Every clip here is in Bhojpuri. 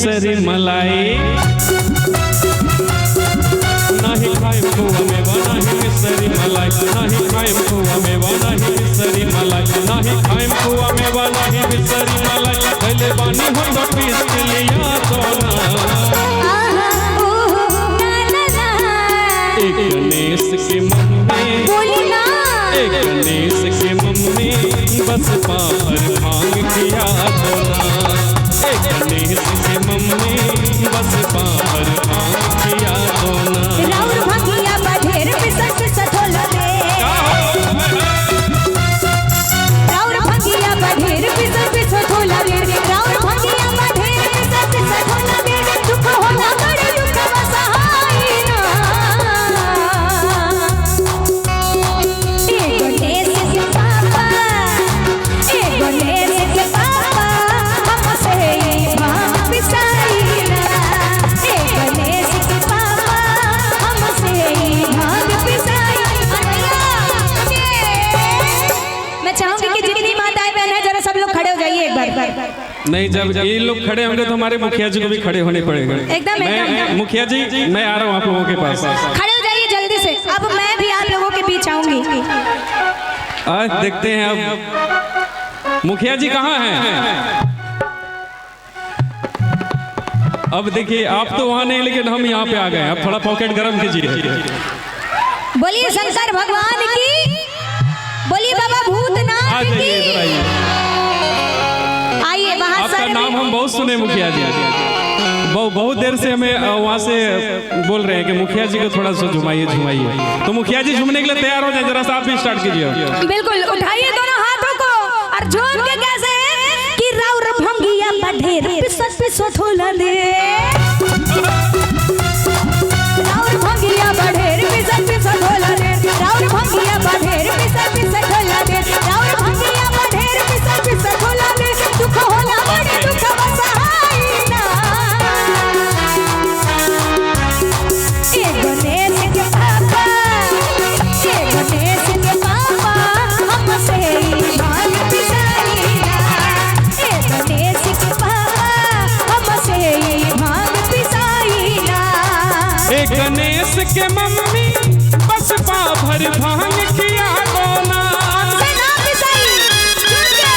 मिसरी मलाई, नहीं खाए खोआ मेवा नहीं मिसरी मलाई, नहीं खाए खोआ मेवा नहीं मिसरी मलाई, नहीं खाए खोआ मेवा नहीं मिसरी मलाई, पहले बानी हम पीस के लिया सोना। एक गणेश की मम्मी, एक गणेश की मम्मी बस पार भांग किया सोना। एक गणेश की मम्मी बस पार भांग किया सोना। राउर भंगिया बढेर पिसट सठोला रे, राउर भंगिया बढेर पिसट सठोला रे, राउर भंगिया बढेर पिसट सठोला रे, दुख होला बड़े दुख बसहाई ना। एक गणेश के पापा, एक गणेश के पापा हमसे भांग पिसाई ना। एक गणेश के पापा हमसे भांग पिसाई। मैं चाहूंगी कि जितनी माताएं बहन है जरा सब लोग खड़े हो जाइए एक बार। नहीं, जब ये लोग खड़े होंगे तो हमारे मुखिया जी को भी खड़े होने पड़ेगा। एकदम मुखिया जी मैं आ रहा हूँ आप लोगों के पास। खड़े हो जाइए जल्दी से। अब मैं भी आप लोगों के बीच आऊंगी। आज देखते हैं अब मुखिया जी कहाँ हैं। अब देखिए आप तो वहाँ नहीं लेकिन हम यहाँ पे आ गए। अब थोड़ा पॉकेट गरम कीजिए। बोलिए शंकर भगवान की, बोलिए बाबा भूतनाथ की। आइए बाहर। आपका नाम हम बहुत सुने मुखिया जी, बहुत देर से हमें वहाँ से बोल रहे हैं कि मुखिया जी को थोड़ा सा झुमाइए झुमाइए। तो मुखिया जी झूमने के लिए तैयार हो जाए, जरा सा आप भी स्टार्ट कीजिए। बिल्कुल, उठाइए दोनों हाथों को और झूम के कैसे कि राउर भंगिया बढेर पिसट पिसट होला रे, राउर भंगिया बढेर पिसट पिसट होला रे, राउर भंगिया बढेर पिसट पिसट होला रे, राउर भंगिया बढेर पिसट पिसट होला रे, दुख होला बड़े दुख बसहाई ना। एक गणेश के पापा, एक गणेश के पापा हमसे भांग पिसाई ना। एक गणेश के पापा हमसे भांग पिसाई ना। एक गणेश के मम्मी बस पा भर भांग किया गोना। हमसे ना पिसाई, सुन के।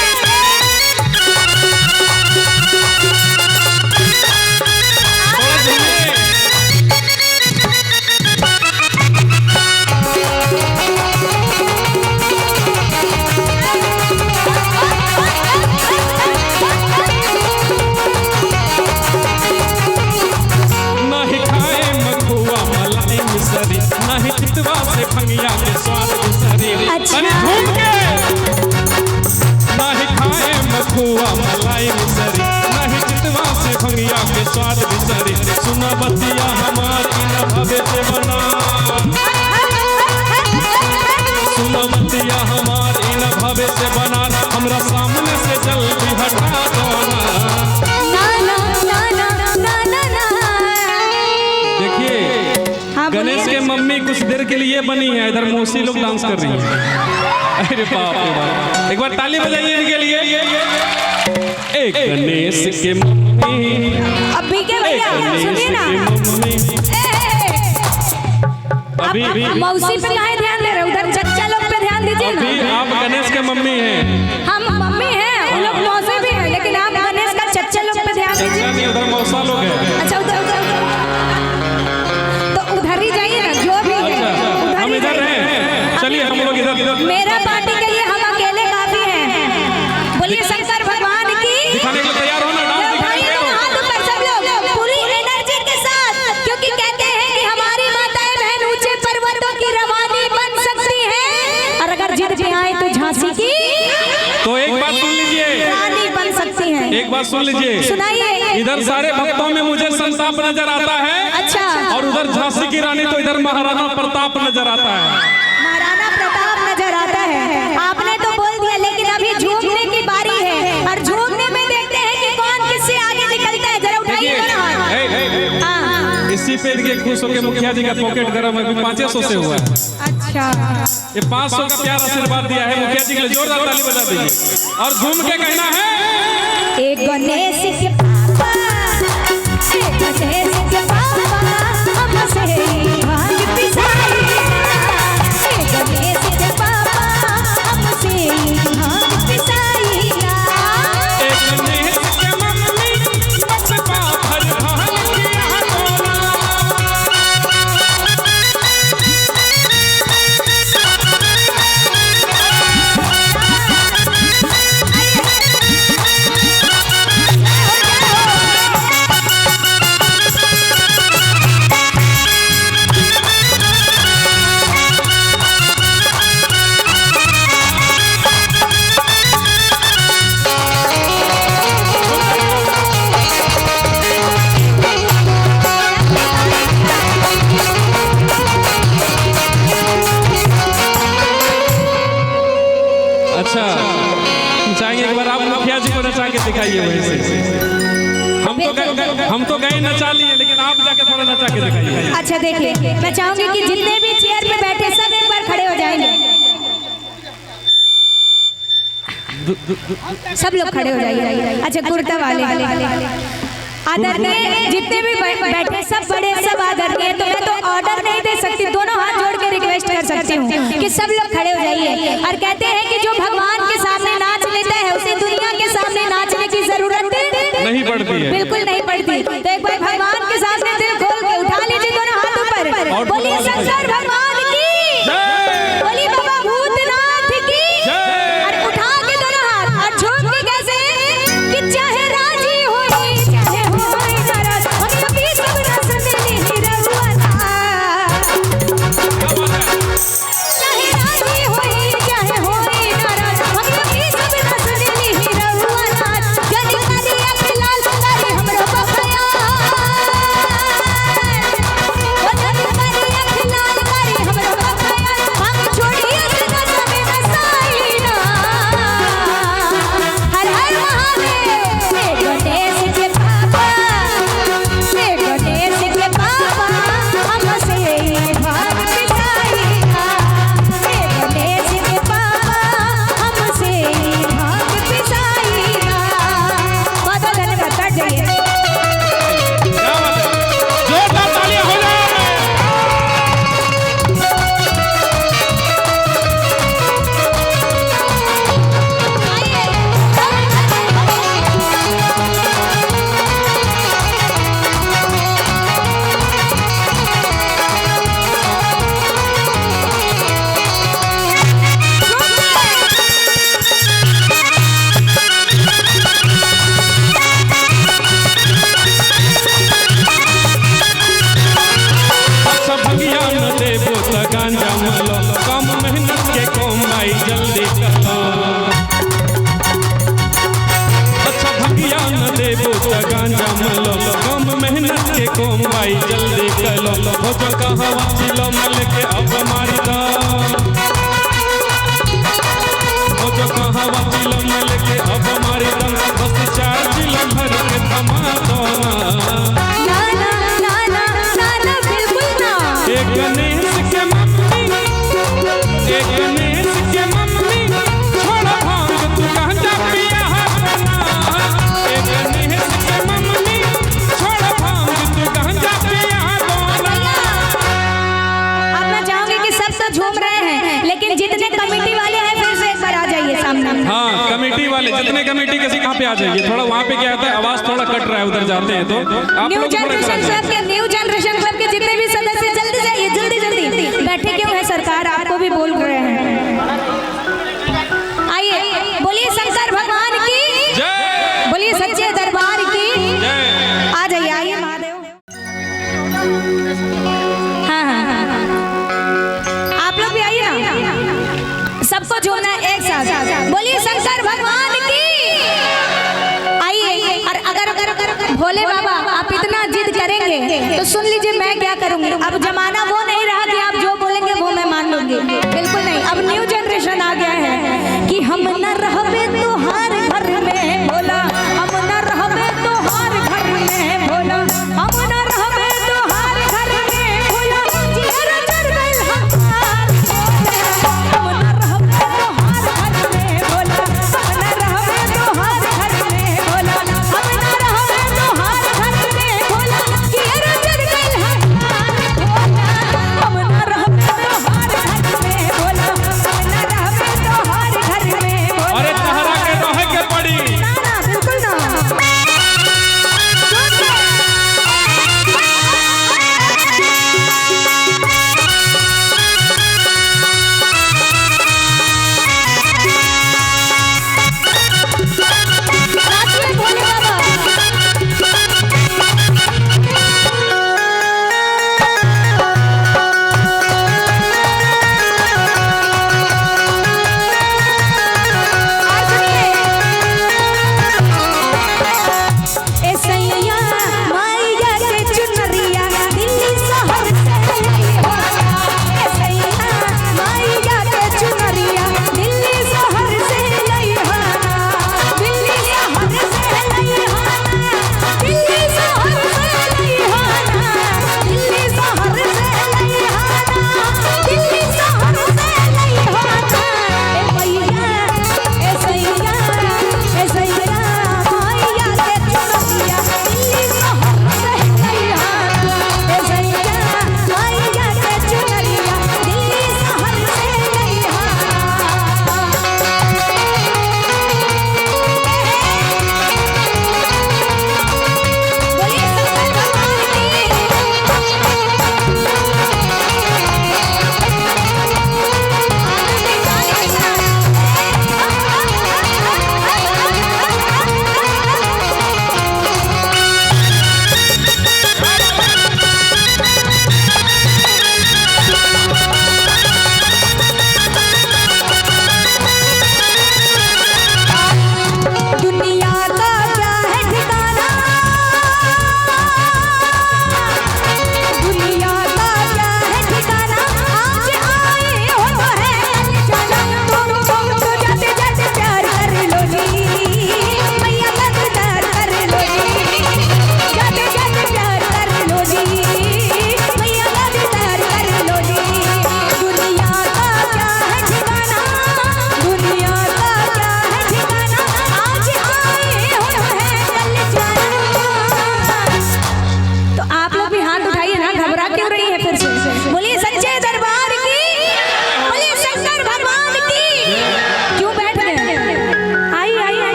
नहीं खाए मखुआ मलाई मिसरी, नहीं चितवा से भंगिया के स्वाद मिसरी। अच्छा। अरे झूम के। नहीं खाए मखुआ मलाई मिसरी, नहीं चितवा से भंगिया के स्वाद मिसरी। सुना बतिया हमारी न भवे से बना, सुना बतिया हमारी न भवे से बना, हमरा सामने से जल्दी हटा दो ना। देखिए गणेश के मम्मी कुछ देर के लिए बनी है, इधर मौसी लोग डांस कर रही है। अरे बाप रे बाप, एक बार ताली बजाइए इनके लिए। एक गणेश के मम्मी, अभी के भैया सुनिए ना, अभी मौसी पे काहे ध्यान दे रहे, उधर चच्चा लोग पे ध्यान दीजिए ना। अभी आप गणेश के मम्मी हैं। हम मम्मी हैं, वो लोग मौसी भी हैं, लेकिन आप गणेश का चच्चा लोग पे ध्यान दीजिए। चच्चा नहीं, उधर मौसा लोग हैं। अच्छा उधर तो उधर ही जाइए ना, जो भी है हम इधर हैं। चलिए हम लोग इधर। मेरा पार्टी के लिए हम अकेले काफी हैं। बोलिए शंकर भगवान की। दिखाने के लिए तैयार हो ना, डांस दिखाने के लिए। हाथ ऊपर सब लोग पूरी एनर्जी के साथ, क्योंकि कहते हैं कि हमारी माताएं बहन ऊंचे पर्वतों की रवानी बन सकती हैं, और अगर जीत भी आए तो झांसी की तो एक बात सुन लीजिए, रानी बन सकती हैं। एक बात सुन लीजिए। सुनाइए। इधर सारे भक्तों में मुझे संताप नजर आता है। अच्छा। और उधर झांसी की रानी तो इधर महाराणा प्रताप नजर आता है। महाराणा प्रताप नजर आता है। आपने तो बोल दिया, लेकिन अभी झूमने की बारी है, और झूमने में देखते हैं कि कौन किससे आगे निकलता है। जरा उठाइए ना हाथ। इसी पे देखिए खुश होकर मुखिया जी का पॉकेट गरम है, 500 से हुआ है। अच्छा, ये 500 का प्यार आशीर्वाद दिया है मुखिया जी के लिए, जोरदार ताली बजा दीजिए और झूम के कहना है। एक गणेश के पापा अच्छा चाहेंगे एक बार आप मुखिया जी को नचा के दिखाइए वैसे। हम तो गए नचा लिए, लेकिन आप जाके थोड़ा नचा के दिखाइए। अच्छा देखिए, मैं चाहूंगी कि जितने भी चेयर पे बैठे सब एक बार खड़े हो जाएंगे। सब लोग खड़े हो जाइए। अच्छा कुर्ता वाले आदरणीय जितने भी बैठे सब बड़े सब आदरणीय। तो मैं तो ऑर्डर नहीं दे सकती, दोनों हाथ जोड़ के रिक्वेस्ट कर सकती हूँ कि सब लोग खड़े हो जाइए। और कहते हैं कि जो भगवान के सामने नाच लेता है उसे दुनिया के सामने नाचने की जरूरत नहीं पड़ती है, बिल्कुल नहीं पड़ती। तो एक बार भगवान के सामने दिल खोल के उठा लीजिए दोनों हाथ ऊपर। बोलिए शंकर भगवान की, बोलिए बाबा भूतनाथ की। और उठा के दोनों हाथ और झूम के कैसे कि चाहे राजी हो चाहे हो नाराज, हम कभी सब रस नहीं रहुआ चाहे राजी हो चाहे हो नाराज, हम कभी सब रस नहीं रहुआ जन करिया फिलहाल तारी हमरो बखया ओ जन करिया फिलहाल तारी हमरो बखया हम छोड़िए ना समय नसाइना। हर हर महादेव गणेश के पापा गणेश के पापा हमसे भाग पिसाइना। गणेश के पापा हमसे भाग पिसाइना। माता धन्यवाद कर जाइए। जोरदार तालियां हो जाए। अच्छा भंगिया न देबो त गांजा मलो, कम मेहनत के कमाई जल्दी करो। अच्छा भंगिया न देबो त गांजा मलो, कम मेहनत के कमाई जल्दी करो। हो जो कहवा चिलो मल के अब मारी दा, हो जो कहवा चिलो मल के अब मारी दा। बस 4 चिलो भर के थमा दो ना। ना बिल्कुल ना। एक गणेश के मम्मी, एक गणेश के मम्मी, छोड़ा भांग तू गांजा पिया अपना। एक गणेश के मम्मी, छोड़ा भांग तू गांजा पिया अपना। अब मैं चाहूंगी कि सब तो झूम रहे हैं, लेकिन जितने कमेटी वाले हैं फिर से एक बार आ जाइए सामने। हाँ कमेटी वाले जितने कमेटी के यहाँ पे आ जाइए। थोड़ा वहाँ पे क्या होता है, आवाज थोड़ा कट रहा है, उधर जाते हैं तो आप न्यू लोग थोड़ा जनरेशन करा क्लब के जितने भी सदस्य जल्दी जाइए, जल्दी जल्दी। बैठे क्यों है सरकार, आपको भी बोल रहे हैं। आइए बोलिए शंकर भगवान की जय, बोलिए सच्चे दरबार की जय। आ जाइए, आइए महादेव। हाँ आप लोग भी आइए ना, सबको झूमना है एक साथ। बोलिए शंकर भगवान की। आइए और अगर भोले बाबा आप इतना जिद करेंगे तो सुन लीजिए मैं क्या करूंगी। अब जमाना वो नहीं रहा कि आप जो बोलेंगे वो मैं मान लूंगी, बिल्कुल नहीं। अब न्यू जनरेशन आ गया है कि हम न रहबे तोहार घर में भोला, हम न रहबे तोहार घर में भोला, हम न रहबे तोहार घर में भोला। जिहरा चढ़ गइल हमार हम न रहबे तोहार घर में भोला, हम न रहबे तोहार घर में भोला, हम न रहबे तोहार घर में भोला। जिहरा चढ़ गइल हमार भोला।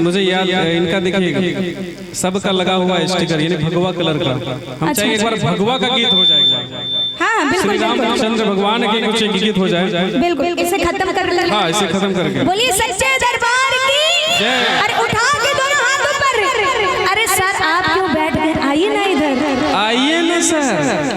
मुझे याद इनका देखिए सबका लगा हुआ स्टिकर यानी भगवा कलर का। हम चाहे एक बार भगवा का गीत हो जाएगा। हाँ बिल्कुल श्री रामचंद्र भगवान के कुछ गीत हो जाए। बिल्कुल इसे खत्म कर ले। हाँ इसे खत्म करके बोलिए सच्चे दरबार की। अरे उठा के दोनों हाथ ऊपर। अरे सर आप क्यों बैठ गए, आइए ना इधर। आइए ना सर।